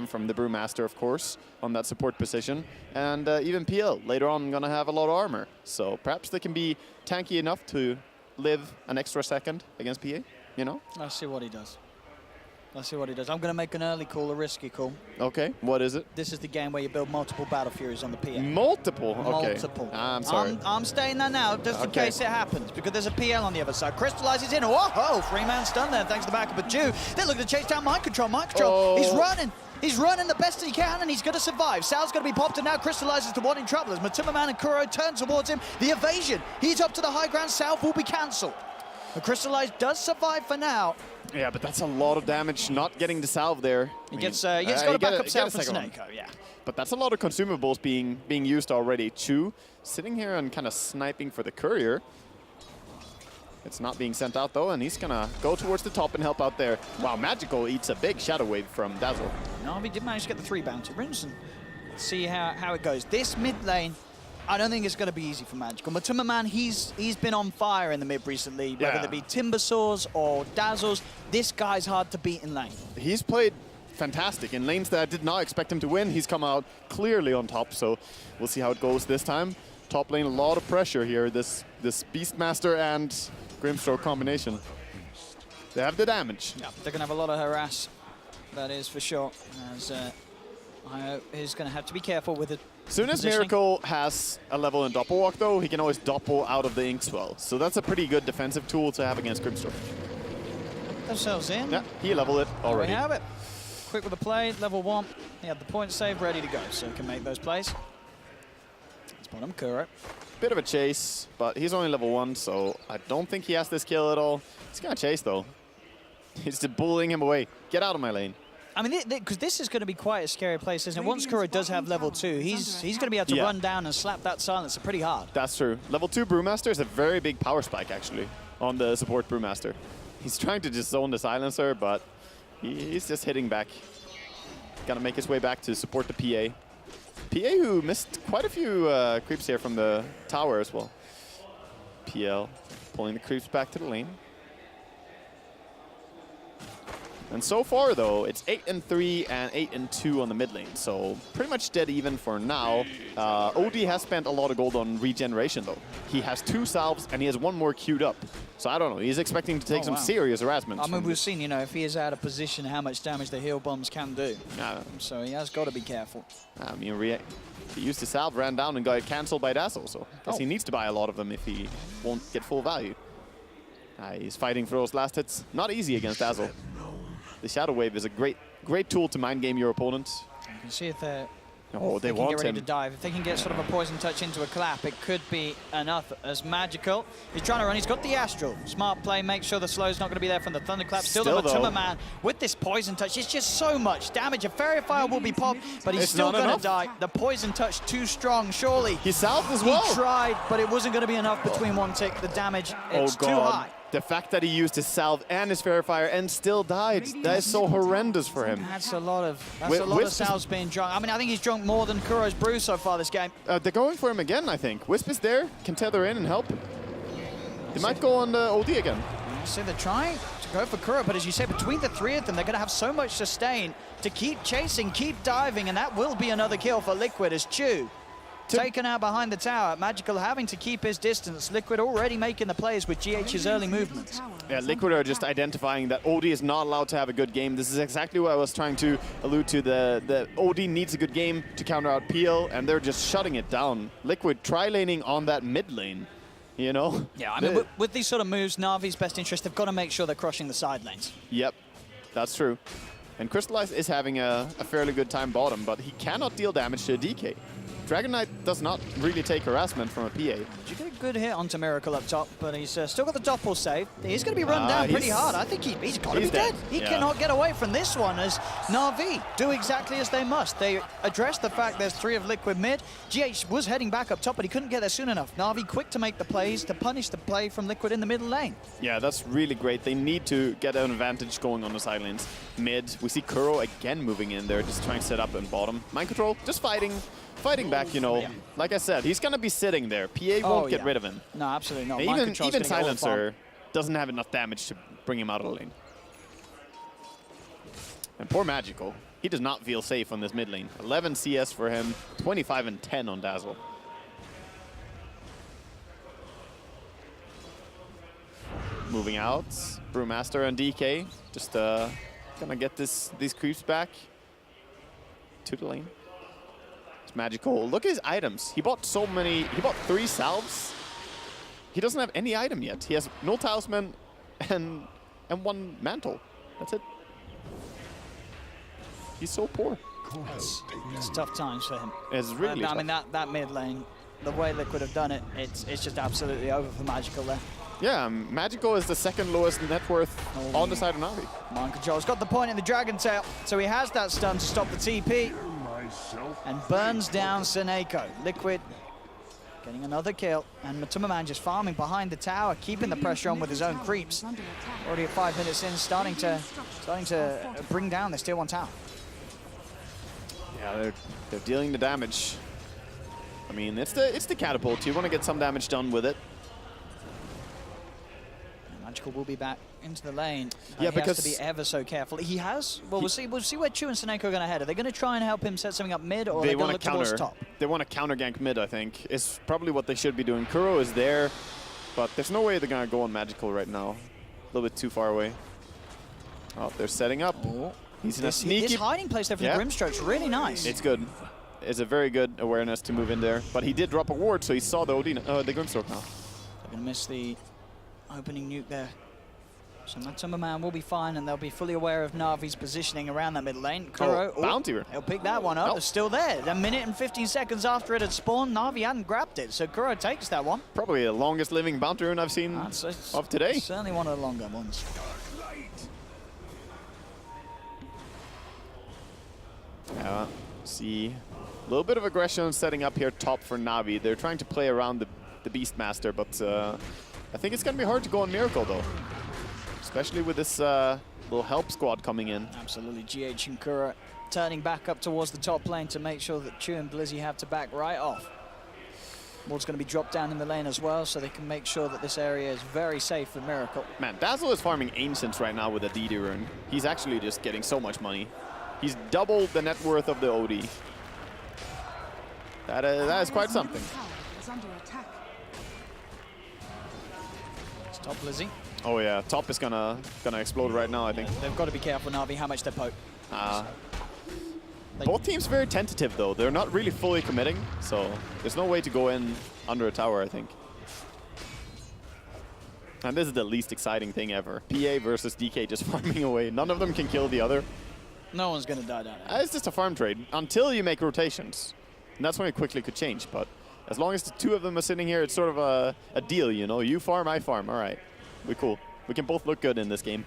from the Brewmaster, of course, on that support position. And even PL later on going to have a lot of armor. So perhaps they can be tanky enough to live an extra second against PA, you know? Let's see what he does. Let's see what he does. I'm going to make an early call, a risky call. Okay, what is it? This is the game where you build multiple Battle Furies on the PL. Multiple? Okay. Multiple. I'm sorry. I'm staying there now, just in case it happens, because there's a PL on the other side. Crystallizes in. Whoa, three-man stun there, thanks to the backup of Jew. They're looking to chase down Mind Control. Mind Control, Oh. he's running. He's running the best he can, and he's going to survive. Sal's going to be popped, and now crystallizes to one in trouble as Matuma and Kuro turn towards him. The evasion. He's up to the high ground. Sal will be cancelled. The crystallized does survive for now. Yeah, but that's a lot of damage not getting the salve there. He gets got a backup salve from Snake. Yeah. But that's a lot of consumables being used already. Chu sitting here and kind of sniping for the courier. It's not being sent out though, and he's gonna go towards the top and help out there. Wow, Magical eats a big Shadow Wave from Dazzle. Navi did manage to get the 3 bounty runes, and let's see how it goes. This mid lane, I don't think it's going to be easy for Magical. Matuma Man, he's been on fire in the mid recently, whether it be Timbersaws or Dazzles. This guy's hard to beat in lane. He's played fantastic in lanes that I did not expect him to win. He's come out clearly on top, so we'll see how it goes this time. Top lane, a lot of pressure here. This Beastmaster and Grimstroke combination. They have the damage. Yeah, they're going to have a lot of harass, that is for sure. As he's going to have to be careful with it. Soon as Miracle has a level in Doppelwalk, though, he can always doppel out of the Inkswell. So that's a pretty good defensive tool to have against Grimstroke. Themselves in. Yeah, he leveled it already. There we have it. Quick with the play, level 1. He had the point save ready to go, so he can make those plays. It's bottom Kuro. Bit of a chase, but he's only level 1, so I don't think he has this kill at all. He's gonna chase, though. He's just bullying him away. Get out of my lane. I mean, because this is going to be quite a scary place, isn't it? Once Kuro does have level 2, he's going to be able to run down and slap that silencer pretty hard. That's true. Level 2 Brewmaster is a very big power spike, actually, on the support Brewmaster. He's trying to just zone the silencer, but he's just hitting back. Gonna make his way back to support the PA. PA who missed quite a few creeps here from the tower as well. PL pulling the creeps back to the lane. And so far, though, it's 8-3 and 8-2 on the mid lane, so pretty much dead even for now. OD has spent a lot of gold on regeneration, though. He has 2 salves, and he has 1 more queued up. So I don't know, he's expecting to take some serious harassment. I mean, we've seen, you know, if he is out of position, how much damage the heal bombs can do. So he has got to be careful. I mean, he used his salve, ran down, and got cancelled by Dazzle, so I guess he needs to buy a lot of them if he won't get full value. He's fighting for those last hits. Not easy against Dazzle. The Shadow Wave is a great tool to mind game your opponent. You can see if they want get ready to dive. If they can get sort of a poison touch into a clap, it could be enough as Magical. He's trying to run. He's got the Astral. Smart play. Make sure the slow's not going to be there from the Thunderclap. Still the Matuma Man with this poison touch. It's just so much damage. A Fairy Fire will be popped, but he's still going to die. The poison touch too strong, surely. He salved as well. He tried, but it wasn't going to be enough between one tick. The damage, it's too high. The fact that he used his salve and his Fairy Fire and still died, that is so horrendous for him. That's a lot of salves being drunk. I mean, I think he's drunk more than Kuro's brew so far this game. They're going for him again, I think. Wisp is there, can tether in and help. They might go on the OD again. So they're trying to go for Kuro, but as you say, between the 3 of them, they're going to have so much sustain to keep chasing, keep diving, and that will be another kill for Liquid as Chu taken out behind the tower. Magical having to keep his distance. Liquid already making the plays with GH's early movements. Yeah, Liquid are just identifying that OD is not allowed to have a good game. This is exactly what I was trying to allude to. The OD needs a good game to counter out PL, and they're just shutting it down. Liquid tri-laning on that mid lane, you know? Yeah, I mean, with these sort of moves, Navi's best interest, they've got to make sure they're crushing the side lanes. Yep, that's true. And Crystallize is having a fairly good time bottom, but he cannot deal damage to a DK. Dragon Knight does not really take harassment from a PA. Did you get a good hit onto Miracle up top, but he's still got the doppel save. He's going to be run down pretty hard. I think he's got to be dead. He cannot get away from this one as Navi do exactly as they must. They address the fact there's 3 of Liquid mid. GH was heading back up top, but he couldn't get there soon enough. Navi quick to make the plays to punish the play from Liquid in the middle lane. Yeah, that's really great. They need to get an advantage going on the side lanes. Mid, we see Kuro again moving in there, just trying to set up in bottom. Mind Control, just fighting back, you know. Like I said, he's going to be sitting there. PA won't get rid of him. No, absolutely not. Even Silencer doesn't have enough damage to bring him out of the lane. And poor Magical. He does not feel safe on this mid lane. 11 CS for him, 25 and 10 on Dazzle. Moving out, Brewmaster and DK just gonna get these creeps back to the lane. It's magical. Look at his items. He bought so many. He bought 3 salves. He doesn't have any item yet. He has no talisman and 1 mantle. That's it. He's so poor. It's tough times for him. It's really tough. I mean, that mid lane, the way Liquid have done it, it's just absolutely over for Magical there. Yeah, Magical is the 2nd lowest net worth on the side of Navi. Mind Control's got the point in the Dragon Tail, so he has that stun to stop the TP. And burns down Seneko. Liquid getting another kill, and Matuma just farming behind the tower, keeping the pressure on with his own creeps. Already at 5 minutes in, starting to bring down this tier 1 tower. Yeah, they're dealing the damage. I mean, it's the catapult. You want to get some damage done with it. Magical will be back into the lane. Yeah, he because has to be ever so careful. He has. Well, we'll see where Chu and Seneko are going to head. Are they going to try and help him set something up mid, or are they going to look towards top? They want to counter gank mid, I think. Is probably what they should be doing. Kuro is there, but there's no way they're going to go on Magical right now. A little bit too far away. Oh, they're setting up. Oh. He's in a sneaky... This hiding place there from the Grimstroke's really nice. It's good. It's a very good awareness to move in there. But he did drop a ward, so he saw the the Grimstroke now. They're going to miss the opening nuke there. So Matuma will be fine, and they'll be fully aware of Navi's positioning around that mid lane. Kuro, Bounty. He'll pick that one up. It's still there. A minute and 15 seconds after it had spawned, Navi hadn't grabbed it, so Kuro takes that one. Probably the longest living Bounty rune I've seen of today. Certainly one of the longer ones. Yeah, see a little bit of aggression setting up here top for Navi. They're trying to play around the Beastmaster, but I think it's going to be hard to go on Miracle, though. Especially with this little help squad coming in. Absolutely. GH and Kuro turning back up towards the top lane to make sure that Chu and Blizzy have to back right off. Ward's going to be dropped down in the lane as well, so they can make sure that this area is very safe for Miracle. Man, Dazzle is farming Ancients right now with a DD rune. He's actually just getting so much money. He's doubled the net worth of the OD. That is quite something. It's top Blizzy. Oh yeah, top is gonna explode right now, I think. They've got to be careful, Navi, how much they poke. Both teams very tentative, though. They're not really fully committing, so there's no way to go in under a tower, I think. And this is the least exciting thing ever. PA versus DK just farming away. None of them can kill the other. No one's going to die down there. It's just a farm trade until you make rotations. And that's when it quickly could change. But as long as the 2 of them are sitting here, it's sort of a deal, you know? You farm, I farm. All right. We're cool. We can both look good in this game.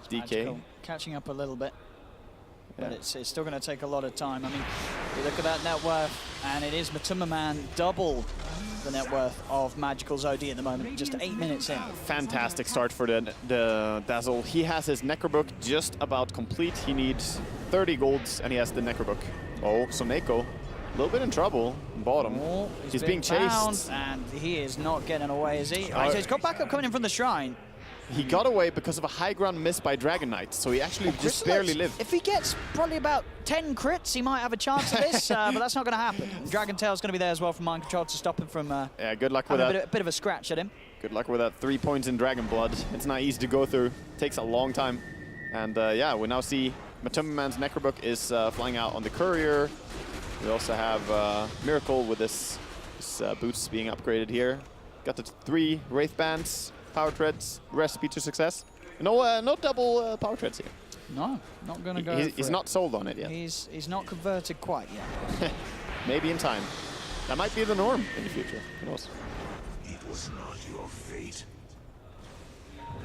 DK. Magical. Catching up a little bit. But it's still going to take a lot of time. I mean, you look at that net worth, and it is Matuma double the net worth of Magical's OD at the moment, just 8 minutes in. Fantastic start for the Dazzle. He has his Necrobook just about complete. He needs 30 golds, and he has the Necrobook. Oh, Seneko, a little bit in trouble. Bottom. Oh, he's being chased. And he is not getting away, is he? Right, so he's got backup coming in from the Shrine. He got away because of a high ground miss by Dragon Knight, so he actually just barely lived. If he gets probably about 10 crits, he might have a chance of this, but that's not going to happen. Dragon Tail's going to be there as well from Mind Control to stop him from yeah, good luck with that. A bit of a scratch at him. Good luck with that 3 points in Dragon Blood. It's not easy to go through. Takes a long time. And yeah, we now see Matuma Necrobook is flying out on the Courier. We also have Miracle with this boots being upgraded here. Got the 3 Wraith Bands. Power Treads, recipe to success. No double power treads here. No, not going to go He's not sold on it yet. He's not converted quite yet. Maybe in time. That might be the norm in the future. Who knows? It was not your fate.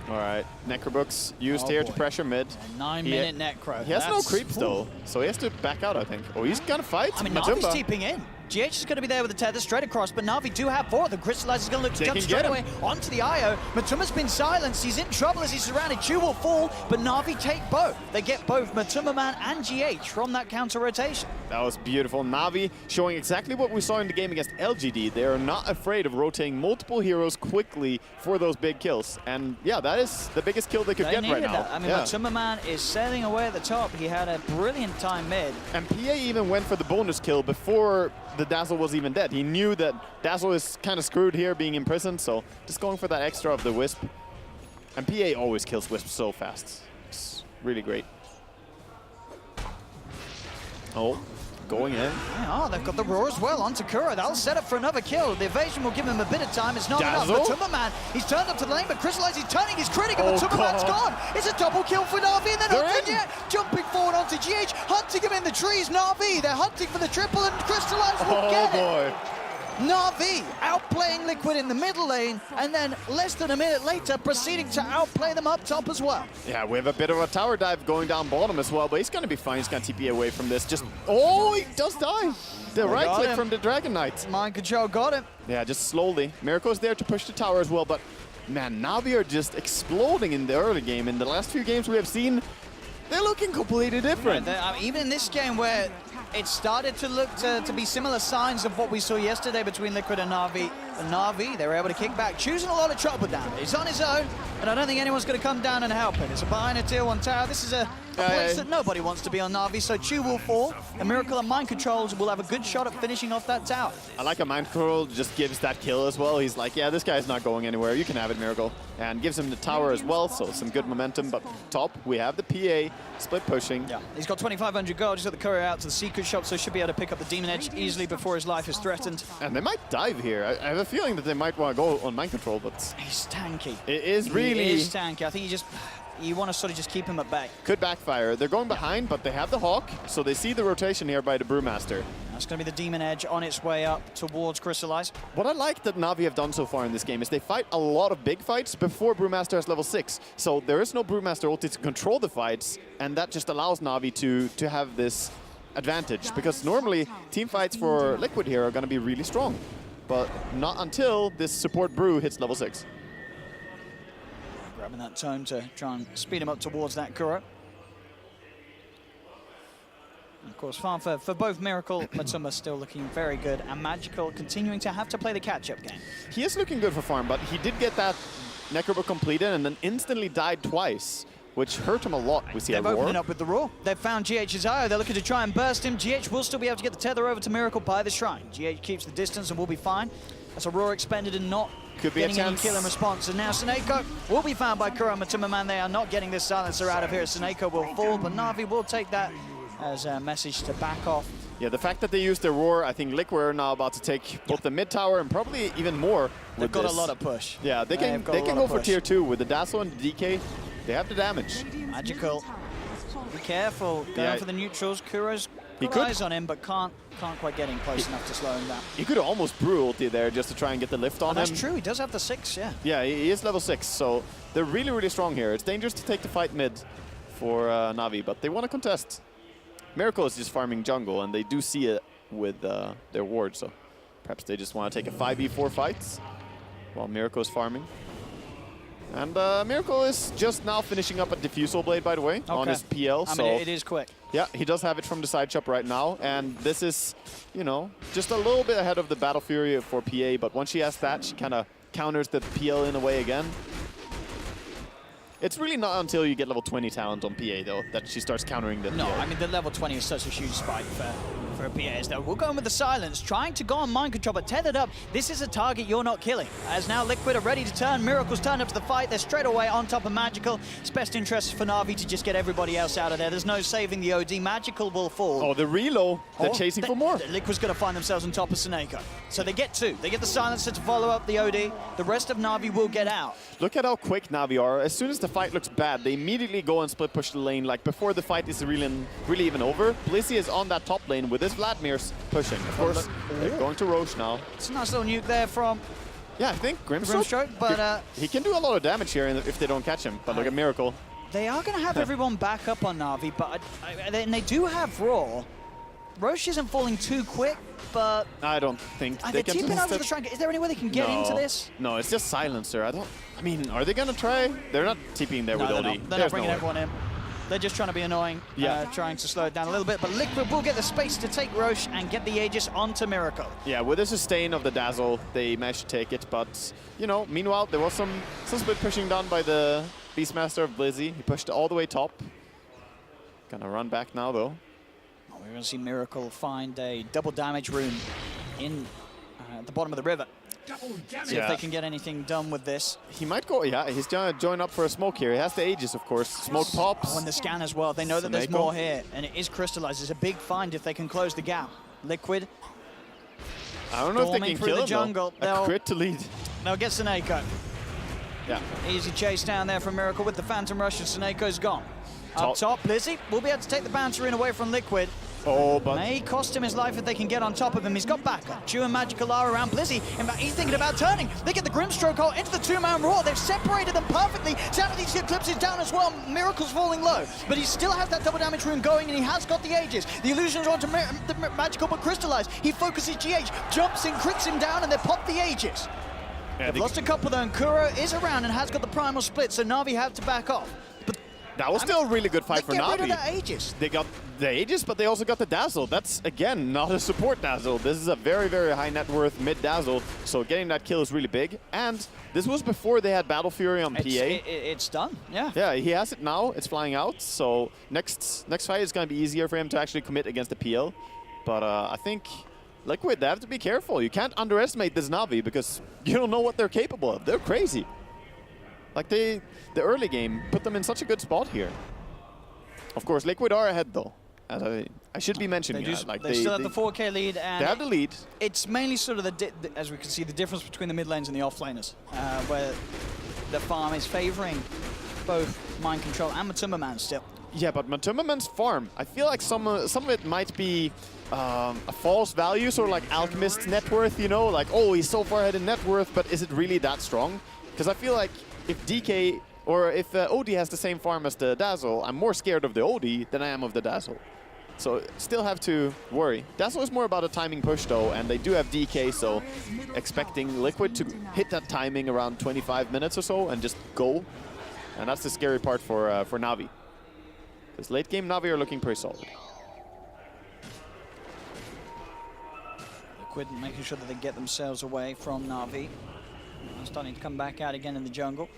All right, Necrobooks used here to pressure mid. A 9-minute Necro. He has no creeps though, so he has to back out, I think. Oh, he's gonna fight. I mean, Navi's teeping in. GH is going to be there with the tether straight across, but Navi do have 4. The Crystallizer is going to look to jump straight away onto the IO. Matuma's been silenced. He's in trouble as he's surrounded. Chu will fall, but Navi take both. They get both Matuma and GH from that counter rotation. That was beautiful. Navi showing exactly what we saw in the game against LGD. They are not afraid of rotating multiple heroes quickly for those big kills. And yeah, that is the biggest kill they could get right now. That. I mean, Matumbaman is sailing away at the top. He had a brilliant time mid. And PA even went for the bonus kill before the Dazzle was even dead. He knew that Dazzle is kind of screwed here being imprisoned, so just going for that extra of the Wisp. And PA always kills Wisp so fast. It's really great. Oh. Going in. Oh, they've got the roar as well onto Kuro. That'll set up for another kill. The evasion will give him a bit of time. It's not Dazzle? enough. Matumbaman, he's turned up to the lane, but Crystallize, he's turning, he's critical. Matumbaman's gone. It's a double kill for Navi, and they're not done yet. Jumping forward onto GH, hunting him in the trees. Navi, they're hunting for the triple, and Crystallize will get it. Navi outplaying Liquid in the middle lane, and then less than a minute later proceeding to outplay them up top as well. Yeah, we have a bit of a tower dive going down bottom as well, but he's going to be fine. He's going to TP away from this. Just, oh, he does die. The right click from the Dragon Knight. Mind control got him. Yeah, just slowly. Miracle's there to push the tower as well, but man, Navi are just exploding in the early game. In the last few games we have seen, they're looking completely different. I mean, even in this game where it started to look to be similar signs of what we saw yesterday between Liquid and Navi. And Navi, they were able to kick back, choosing a lot of trouble down. He's on his own, and I don't think anyone's going to come down and help him. It's behind a tier 1 tower. This is a place that nobody wants to be on Navi, so Chu will fall, and Miracle and Mind Controls will have a good shot at finishing off that tower. I like a Mind Control just gives that kill as well. He's like, yeah, this guy's not going anywhere. You can have it, Miracle. And gives him the tower as well, so some good momentum. But top, we have the PA split pushing. Yeah, he's got 2,500 gold. He's got the courier out to the secret shop, so should be able to pick up the Demon Edge easily before his life is threatened. And they might dive here. I have a feeling that they might want to go on Mind Control, but he's tanky. It is really... He is tanky. I think you want to sort of just keep him at bay. Could backfire. They're going behind, but they have the Hawk, so they see the rotation here by the Brewmaster. That's going to be the Demon Edge on its way up towards Crystallize. What I like that Navi have done so far in this game is they fight a lot of big fights before Brewmaster has level 6. So there is no Brewmaster ulti to control the fights, and that just allows Navi to have this advantage. Because normally, team fights for Liquid here are going to be really strong. But not until this support Brew hits level 6. Grabbing that tone to try and speed him up towards that Kuro. Of course, farm for both Miracle, Matumba still looking very good, and Magical continuing to have to play the catch-up game. He is looking good for farm, but he did get that Necrobook completed and then instantly died twice, which hurt him a lot. We see They've a roar. opened up with the Roar. They've found GH's IO. They're looking to try and burst him. GH will still be able to get the tether over to Miracle by the Shrine. GH keeps the distance and will be fine. That's a Roar expended and not getting any kill in response. And now Seneko will be found by Kuro and Matumbaman. They are not getting this silencer out of here. Seneko will fall, but Navi will take that as a message to back off. Yeah, the fact that they used their Roar, I think Liquid are now about to take both the mid tower and probably even more. They've got a lot of push. Yeah, they can go for tier 2 with the Dazzle and the DK. They have the damage. Magical. Be careful. Going for the neutrals. Kuro's got eyes on him, but can't quite get in close enough to slow him down. He could almost brew ulti there just to try and get the lift on him. That's true. He does have the 6, yeah. Yeah, he is level 6, so they're really, really strong here. It's dangerous to take the fight mid for Navi, but they want to contest. Miracle is just farming jungle, and they do see it with their ward, so perhaps they just want to take a 5v4 fight while Miracle is farming. And Miracle is just now finishing up a Diffusal Blade, by the way, on his PL. I mean, it is quick. Yeah, he does have it from the side shop right now, and this is, you know, just a little bit ahead of the Battle Fury for PA, but once she has that, she kind of counters the PL in a way again. It's really not until you get level 20 talent on PA, though, that she starts countering the PA. No, I mean, the level 20 is such a huge spike for PAs, though. We'll go in with the silence, trying to go on Mind Control, but tethered up. This is a target you're not killing. As now Liquid are ready to turn. Miracle's turned up to the fight. They're straight away on top of Magical. It's best interest for Navi to just get everybody else out of there. There's no saving the OD. Magical will fall. Oh, the reload. They're chasing for more. Liquid's going to find themselves on top of Seneko. So they get 2. They get the silencer to follow up the OD. The rest of Navi will get out. Look at how quick Navi are. As soon as the fight looks bad, they immediately go and split push the lane, like before the fight is really even over. Blissey is on that top lane with his Vladimir's pushing. Of course, they're going to Roche now. It's a nice little nuke there from... Yeah, I think Grimstroke, but... he can do a lot of damage here if they don't catch him, but look at Miracle. They are going to have everyone back up on Navi, but and they do have Raw. Roche isn't falling too quick, but... I don't think they can... TPing over the shrine. Is there any way they can get into this? No, it's just Silencer. I mean, are they going to try? They're not TPing there with OD. They're not bringing everyone in. They're just trying to be annoying, trying to slow it down a little bit. But Liquid will get the space to take Roche and get the Aegis onto Miracle. Yeah, with the sustain of the Dazzle, they managed to take it. But, you know, meanwhile, there was some split pushing done by the Beastmaster of Blizzy. He pushed all the way top. Gonna run back now, though. Oh, we're going to see Miracle find a double damage rune in at the bottom of the river. See if they can get anything done with this. He might go, he's gonna join up for a smoke here. He has the Aegis, of course. Smoke pops. Oh, and the scan as well. They know that there's more here, and it is crystallized. It's a big find if they can close the gap. Liquid. I don't know if they can kill him, jungle. A crit to lead. They'll get Seneko. Yeah. Easy chase down there from Miracle with the Phantom Rush, and Seneko's gone. Up top, Blizzy will be able to take the bouncer in away from Liquid. Oh, but may cost him his life if they can get on top of him. He's got backup. Chew and Magical are around Blizzy. In fact, he's thinking about turning. They get the Grimstroke hole into the two-man roar. They've separated them perfectly. Sanity Eclipse is down as well. Miracle's falling low. But he still has that double damage rune going, and he has got the Aegis. The illusion's onto the Magical, but crystallized. He focuses GH, jumps in, crits him down, and they pop the Aegis. They've lost a couple, though, and Kuro is around and has got the primal split, so Navi have to back off. That was still a really good fight for Navi. They got rid of the Aegis. They got the Aegis, but they also got the Dazzle. That's, again, not a support Dazzle. This is a very, very high net worth mid Dazzle, so getting that kill is really big. And this was before they had Battle Fury on PA. It's done, yeah. Yeah, he has it now. It's flying out, so next fight is going to be easier for him to actually commit against the PL. But I think Liquid, they have to be careful. You can't underestimate this Navi because you don't know what they're capable of. They're crazy. Like, the early game put them in such a good spot here. Of course, Liquid are ahead, though. As I should be mentioning. They still have the 4K lead. And they have the lead. It's mainly sort of, as we can see, the difference between the mid lanes and the off laners, where the farm is favoring both Mind Control and Matumba Man still. Yeah, but Matumba Man's farm, I feel like some of it might be a false value, sort of like Alchemist's net worth, you know? Like, oh, he's so far ahead in net worth, but is it really that strong? Because I feel like if DK or if OD has the same farm as the Dazzle, I'm more scared of the OD than I am of the Dazzle. So still have to worry. Dazzle is more about a timing push though, and they do have DK, so expecting Liquid to hit that timing around 25 minutes or so and just go. And that's the scary part for Navi. Because late game Navi are looking pretty solid. Liquid making sure that they get themselves away from Navi. Starting to come back out again in the jungle.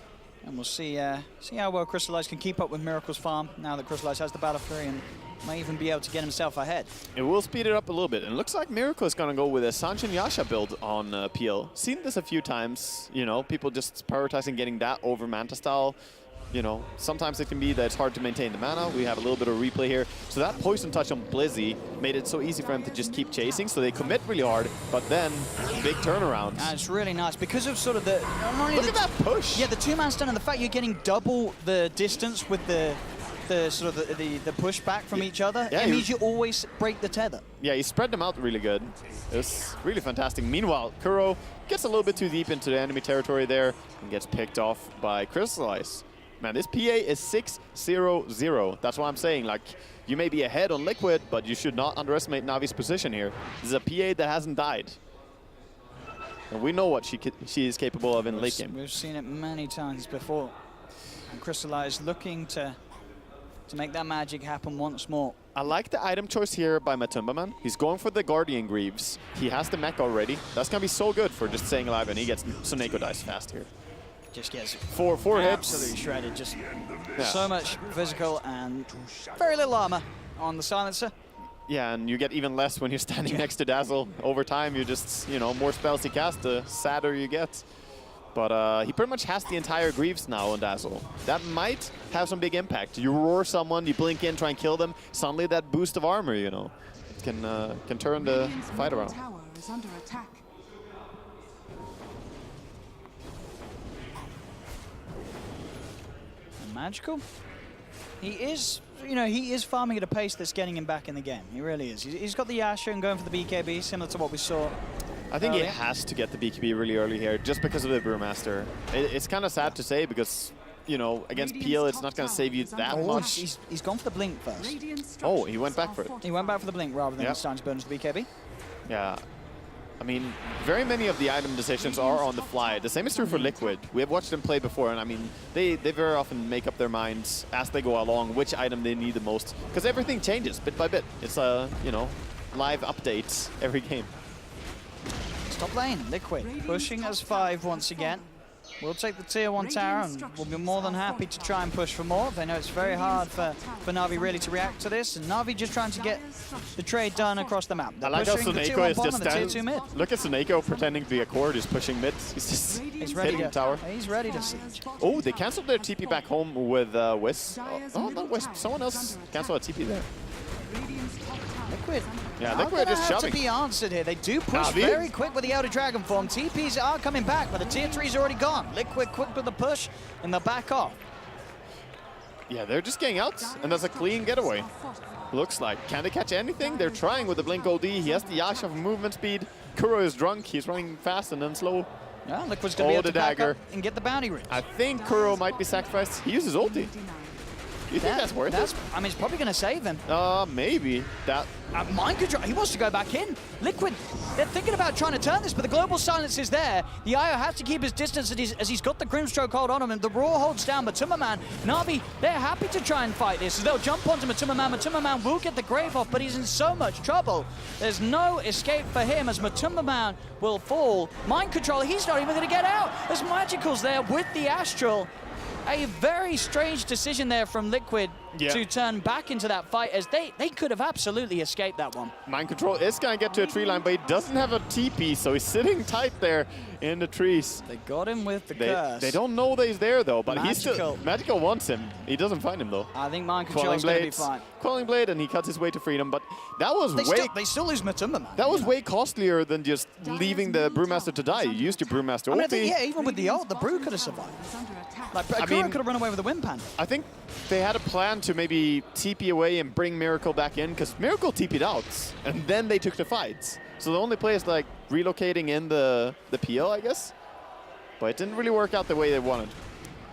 And we'll see how well Crystallized can keep up with Miracle's farm now that Crystallized has the Battle Fury and may even be able to get himself ahead. It will speed it up a little bit. And it looks like Miracle is going to go with a Sanjin Yasha build on PL. Seen this a few times, you know, people just prioritizing getting that over Manta style. You know, sometimes it can be that it's hard to maintain the mana. We have a little bit of replay here. So that poison touch on Blizzy made it so easy for him to just keep chasing. So they commit really hard, but then big turnarounds. And it's really nice because of sort of the... Look at that push. Yeah, the two-man stun and the fact you're getting double the distance with the sort of the pushback from each other. Yeah, it means you always break the tether. Yeah, he spread them out really good. It was really fantastic. Meanwhile, Kuro gets a little bit too deep into the enemy territory there and gets picked off by Crystallize. Man, this PA is 6-0-0. That's what I'm saying. Like, you may be ahead on Liquid, but you should not underestimate Navi's position here. This is a PA that hasn't died. And we know what she is capable of in late game. We've seen it many times before. And Crystallize looking to make that magic happen once more. I like the item choice here by Matumba Man. He's going for the Guardian Greaves. He has the mech already. That's going to be so good for just staying alive, and he gets Suneko dice fast here. Just gets four hits. Absolutely shredded. Just so much physical and very little armor on the silencer. Yeah, and you get even less when you're standing next to Dazzle. Over time, you just, you know, more spells he casts, the sadder you get. But he pretty much has the entire Greaves now on Dazzle. That might have some big impact. You roar someone, you blink in, try and kill them. Suddenly that boost of armor, you know, can turn the fight around. Tower is under attack. Magical. He is, you know, he is farming at a pace that's getting him back in the game. He really is. He's got the Yasha and going for the BKB, similar to what we saw. I think he has to get the BKB really early here, just because of the Brewmaster. It's kind of sad to say because, you know, against PL, it's not going to save you that much. He's gone for the blink first. Oh, he went back for it. He went back for the blink rather than starting to burn the BKB. Yeah. I mean, very many of the item decisions are on the fly. The same is true for Liquid. We have watched them play before, and I mean, they very often make up their minds as they go along which item they need the most, because everything changes bit by bit. It's you know, live updates every game. Top lane, Liquid pushing as 5 once again. We'll take the tier 1 tower and we'll be more than happy to try and push for more. They know it's very hard for Navi really to react to this, and Navi just trying to get the trade done across the map. They're I like how Suneko is just standing. Look at Suneko pretending to be a core, just pushing mid. He's just ready hitting the tower. He's ready to siege. Oh, they canceled their TP back home with Wisp. Oh, not Wisp. Someone else canceled a TP there. Liquid. Yeah, Liquid just have shoving. to be answered here. They do push Navi. very quick with the Outer Dragon form. TPs are coming back, but the tier 3's already gone. Liquid quick with the push, and they'll back off. Yeah, they're just getting out, and that's a clean getaway. Looks like. Can they catch anything? They're trying with the Blink OD. He has the Yasha for movement speed. Kuro is drunk. He's running fast and then slow. Yeah, Liquid's going to be able to back up and get the bounty ring. I think Kuro might be sacrificed. He uses ulti. You think that's worth it? I mean, it's probably going to save him. Maybe. That. Mind control. He wants to go back in. Liquid. They're thinking about trying to turn this, but the global silence is there. The IO has to keep his distance as he's got the Grimstroke hold on him, and the Raw holds down Matuma Man. Navi, they're happy to try and fight this. They'll jump onto Matuma Man. Matuma Man will get the Grave off, but he's in so much trouble. There's no escape for him as Matuma Man will fall. Mind control. He's not even going to get out. There's Magical's there with the Astral. A very strange decision there from Liquid to turn back into that fight, as they could have absolutely escaped that one. Mind control is going to get to a tree line, but he doesn't have a TP, so he's sitting tight there in the trees. They got him with the curse. They don't know that he's there, though, but he's Magical. still... Magical wants him. He doesn't find him, though. I think Mind control is going to be fine. Quelling Blade, and he cuts his way to freedom, but that was they still lose Matuma Man. That was way costlier than just leaving the Brewmaster to die. You used your Brewmaster ulti. Even with the ult, the Brew could have survived. Like, Kuro could have run away with the Wimpan. I think they had a plan to maybe TP away and bring Miracle back in, because Miracle TP'd out, and then they took the fights. So the only play is like relocating in the PL, I guess. But it didn't really work out the way they wanted.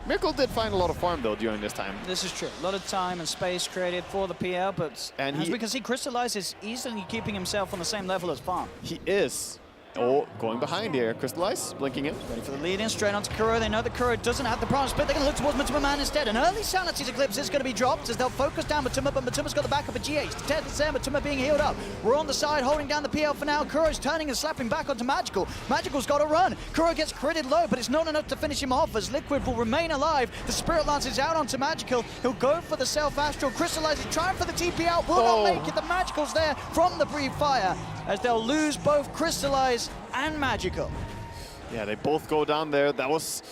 Miracle did find a lot of farm, though, during this time. This is true. A lot of time and space created for the PL, but because he crystallizes, easily keeping himself on the same level as Farm. He is. Oh, going behind here. Crystallize, blinking in. Ready for the lead in, straight onto Kuro. They know that Kuro doesn't have the promise, but they're going to look towards Matuma Man instead. An early Sanity's Eclipse is going to be dropped as they'll focus down Matuma, but Matuma's got the backup of GH. The Ted is there, Matuma being healed up. We're on the side, holding down the PL for now. Kuro's turning and slapping back onto Magical. Magical's got to run. Kuro gets critted low, but it's not enough to finish him off as Liquid will remain alive. The Spirit Lance is out onto Magical. He'll go for the Self-Astral. Crystallizes, trying for the TP out. Will not make it. The Magical's there from the Breathe Fire as they'll lose both Crystallize and Magical. Yeah, they both go down there. That was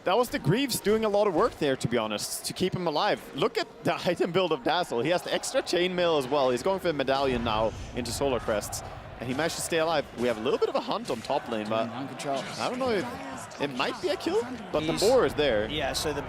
the Greaves doing a lot of work there, to be honest, to keep him alive. Look at the item build of Dazzle. He has the extra chainmail as well. He's going for the medallion now into Solar Crests, and he managed to stay alive. We have a little bit of a hunt on top lane, but I don't know if it might be a kill, but the boar is there. Yeah, so the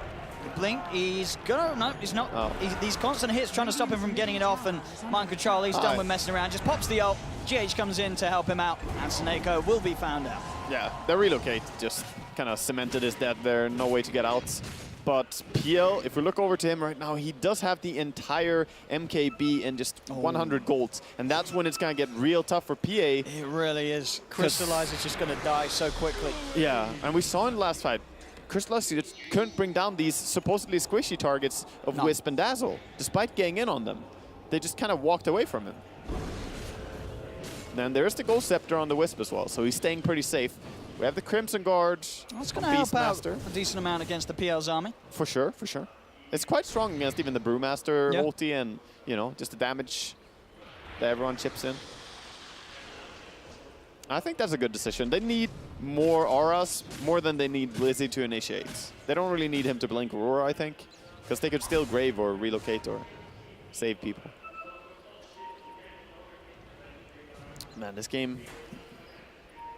Blink, he's gonna, no, he's not. Oh. These constant hits trying to stop him from getting it off, and Mind Control, he's done with messing around, just pops the ult. GH comes in to help him out, and Suneko will be found out. Yeah, the relocate just kind of cemented his death there, no way to get out. But PL, if we look over to him right now, he does have the entire MKB in just 100 golds, and that's when it's going to get real tough for PA. It really is. Crystallize is just going to die so quickly. Yeah, and we saw in the last fight, Crystallize couldn't bring down these supposedly squishy targets of Wisp and Dazzle, despite getting in on them. They just kind of walked away from him. Then there's the Ghost Scepter on the Wisp as well, so he's staying pretty safe. We have the Crimson Guard. That's going to help out a decent amount against the PL's army. For sure, for sure. It's quite strong against even the Brewmaster ulti and, you know, just the damage that everyone chips in. I think that's a good decision. They need more auras, more than they need Blizzy to initiate. They don't really need him to blink Aurora, I think, because they could still grave or relocate or save people. Man, this game,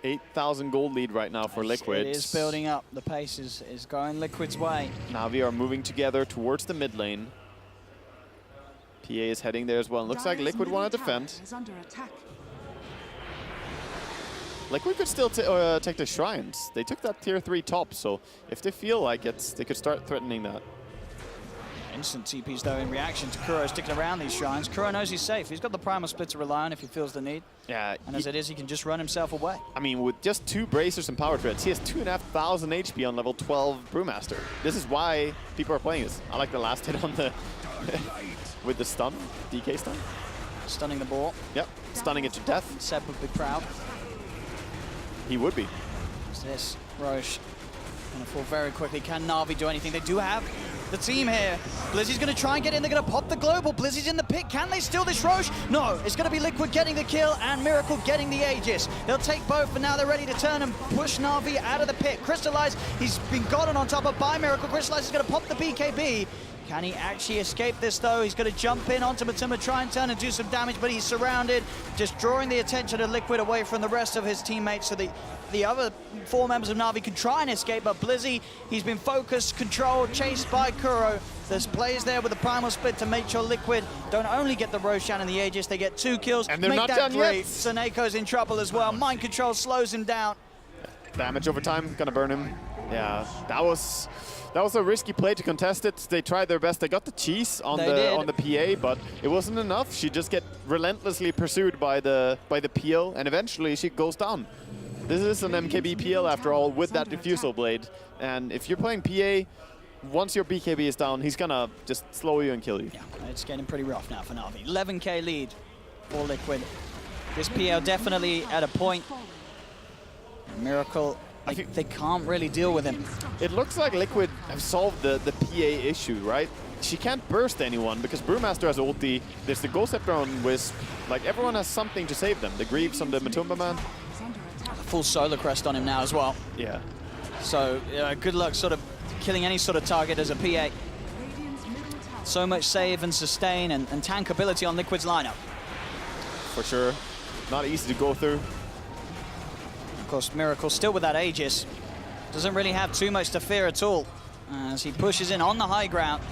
8,000 gold lead right now for Liquid. It is building up. The pace is going Liquid's way. Navi are moving together towards the mid lane. PA is heading there as well. Looks like Liquid want to defend. Liquid could still take the shrines. They took that tier 3 top, so if they feel like it, they could start threatening that. Instant TPs, though, in reaction to Kuro sticking around these shrines. Kuro knows he's safe. He's got the Primal Split to rely on if he feels the need. Yeah. And as it is, he can just run himself away. I mean, with just 2 bracers and power threads, he has 2,500 HP on level 12 Brewmaster. This is why people are playing this. I like the last hit on the with the stun, DK stun. Stunning the ball. Yep, stunning it to death. Seb would be proud. He would be. What's this? Roche gonna fall very quickly. Can Navi do anything? They do have the team here. Blizzy's gonna try and get in. They're gonna pop the global. Blizzy's in the pick. Can they steal this Roche? No, it's gonna be Liquid getting the kill and Miracle getting the Aegis. They'll take both, but now they're ready to turn and push Navi out of the pit. Crystallize, he's been gotten on top of by Miracle. Crystallize is gonna pop the BKB. Can he actually escape this, though? He's going to jump in onto Matuma, try and turn and do some damage, but he's surrounded, just drawing the attention of Liquid away from the rest of his teammates so the other 4 members of Navi can try and escape, but Blizzy, he's been focused, controlled, chased by Kuro. There's players there with the Primal Split to make sure Liquid don't only get the Roshan and the Aegis, they get 2 kills. And they're make not that done great. yet. Saneko's in trouble as well. Mind Control slows him down. Damage over time, gonna burn him. Yeah, that was a risky play to contest it. They tried their best. They got the cheese on the PA, but it wasn't enough. She just get relentlessly pursued by the PL, and eventually she goes down. This is an MKB PL after all, with that diffusal blade. And if you're playing PA, once your BKB is down, he's gonna just slow you and kill you. Yeah, it's getting pretty rough now for Navi. 11k lead for Liquid. This PL definitely at a point. Miracle, they can't really deal with him. It looks like Liquid have solved the PA issue, right? She can't burst anyone because Brewmaster has ulti. There's the Ghost Scepter on Wisp. Like, everyone has something to save them. The Greaves on the Matumba man. Full Solar Crest on him now as well. Yeah. So good luck sort of killing any sort of target as a PA. So much save and sustain and tank ability on Liquid's lineup. For sure. Not easy to go through. Of course, Miracle still with that Aegis. Doesn't really have too much to fear at all as he pushes in on the high ground.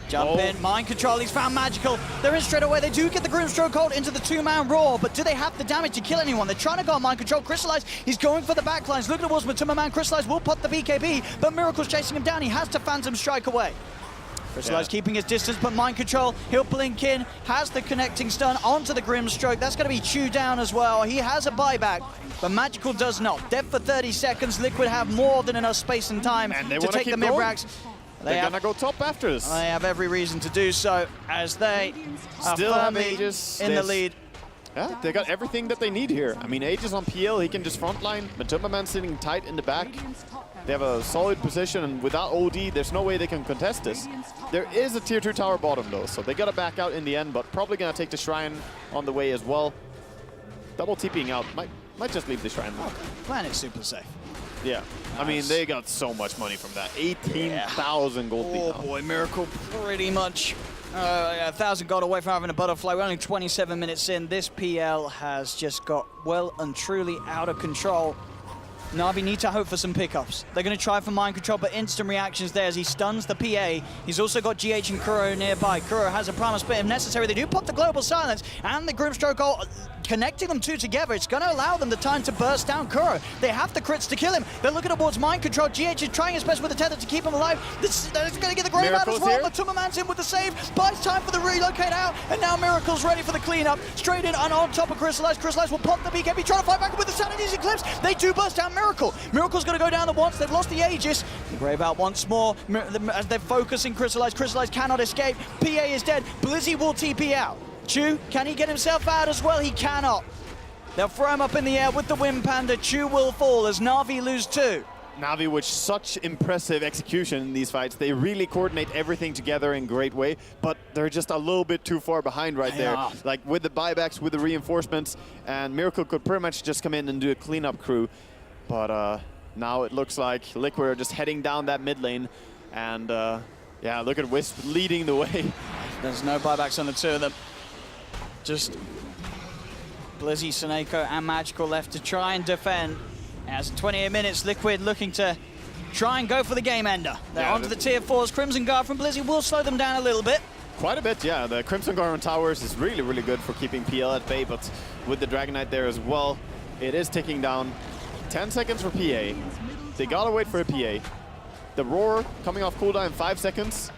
Jump in, Mind Control, he's found Magical. They're in straight away, they do get the Grimstroke hold into the 2-man Roar, but do they have the damage to kill anyone? They're trying to go on Mind Control. Crystallize, he's going for the backlines. Looking towards Matuma Man, Crystallize will pop the BKB, but Miracle's chasing him down. He has to Phantom Strike away. Crystallize keeping his distance, but Mind Control, he'll blink in, has the connecting stun onto the Grimstroke. That's going to be chewed down as well. He has a buyback, but Magical does not. Dead for 30 seconds. Liquid have more than enough space and time to take the mid-racks. They're gonna go top after this. They have every reason to do so, as they are still firmly in the lead. Yeah, they got everything that they need here. I mean, Aegis on PL, he can just frontline. Matumba Man sitting tight in the back. They have a solid position, and without OD, there's no way they can contest this. There is a tier 2 tower bottom, though, so they gotta back out in the end, but probably gonna take the Shrine on the way as well. Double TPing out, might just leave the Shrine. Plan is super safe. Yeah, nice. I mean, they got so much money from that. 18,000 gold. Oh boy, Miracle pretty much 1,000 gold away from having a butterfly. We're only 27 minutes in. This PL has just got well and truly out of control. Navi need to hope for some pickups. They're going to try for Mind Control, but instant reactions there as he stuns the PA. He's also got GH and Kuro nearby. Kuro has a Primal Split if necessary. They do pop the Global Silence, and the Grimstroke goal, connecting them two together. It's going to allow them the time to burst down Kuro. They have the crits to kill him. They're looking towards Mind Control. GH is trying his best with the tether to keep him alive. This is going to get the Grave out as well. Matuma Man's in with the save. Buys time for the relocate out, and now Miracle's ready for the cleanup. Straight in and on top of Crystallize. Crystallize will pop the BKB, trying to fight back with the Sanity's Eclipse. They do burst down Miracle. Miracle's going to go down the once. They've lost the Aegis. The Grave out once more as they're focusing Crystallize. Crystallize cannot escape. PA is dead. Blizzy will TP out. Chu, can he get himself out as well? He cannot. They'll throw him up in the air with the Wind Panda. Chu will fall as Navi lose 2. Navi with such impressive execution in these fights. They really coordinate everything together in a great way, but they're just a little bit too far behind right there. Like with the buybacks, with the reinforcements, and Miracle could pretty much just come in and do a cleanup crew. But now it looks like Liquid are just heading down that mid lane, and yeah, look at Wisp leading the way. There's no buybacks on the 2 of them. Just Blizzy, Saneko, and Magical left to try and defend. As 28 minutes, Liquid looking to try and go for the game ender. They're onto the tier 4s. Crimson Guard from Blizzy will slow them down a little bit. Quite a bit, yeah. The Crimson Guard on towers is really, really good for keeping PL at bay, but with the Dragon Knight there as well, it is ticking down. 10 seconds for PA. They gotta wait for a PA. The Roar coming off cooldown in 5 seconds.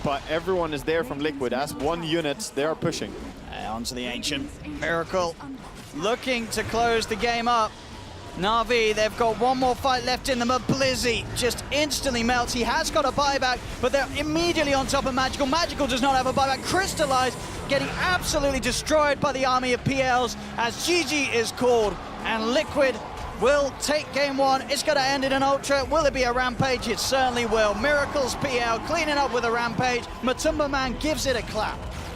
but everyone is there from Liquid. As one unit, they are pushing. Onto the Ancient. Miracle looking to close the game up. Navi, they've got one more fight left in them, but Blizzy just instantly melts. He has got a buyback, but they're immediately on top of Magical. Magical does not have a buyback. Crystallize getting absolutely destroyed by the army of PLs as GG is called, and Liquid will take game one. It's going to end in an Ultra. Will it be a Rampage? It certainly will. Miracles PL cleaning up with a Rampage. Matumba Man gives it a clap.